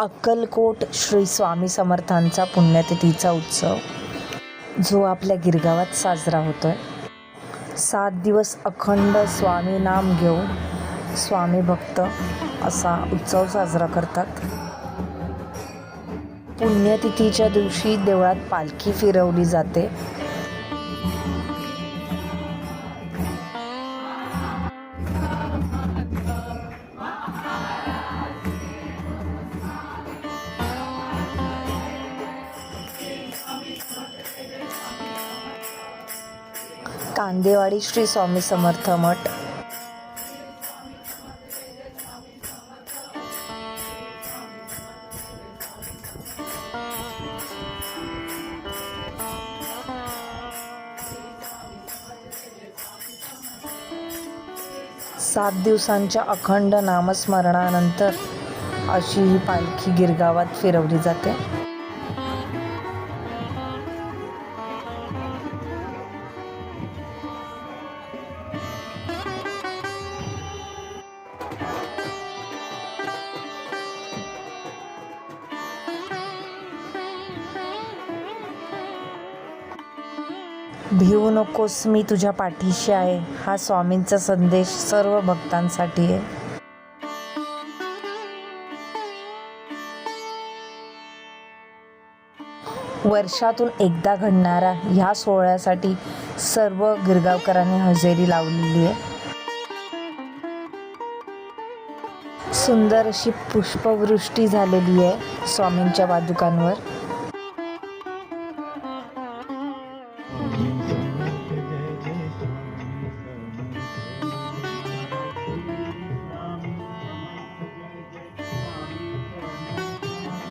अक्कलकोट श्री स्वामी समर्थांचा पुण्यतिथीचा उत्सव जो आपल्या गिरगावात साजरा होतोय. 7 दिवस अखंड स्वामी नाम घेऊन स्वामी भक्त असा उत्सव साजरा करतात. पुण्यतिथीच्या दिवशी देवळात पालखी फिरवली जाते. कांदेवाडी श्री स्वामी समर्थ मठ, सात दिवसांच्या अखंड नामस्मरणानंतर अशी ही पालखी गिरगावात फिरवली जाते. भिवू नकोस, मी तुझ्या पाठीशी आहे, हा स्वामींचा संदेश सर्व भक्तांसाठी आहे. वर्षातून एकदा घडणारा ह्या सोहळ्यासाठी सर्व गिरगावकरांनी हजेरी लावलेली आहे. सुंदर अशी पुष्पवृष्टी झालेली आहे स्वामींच्या पादुकांवर.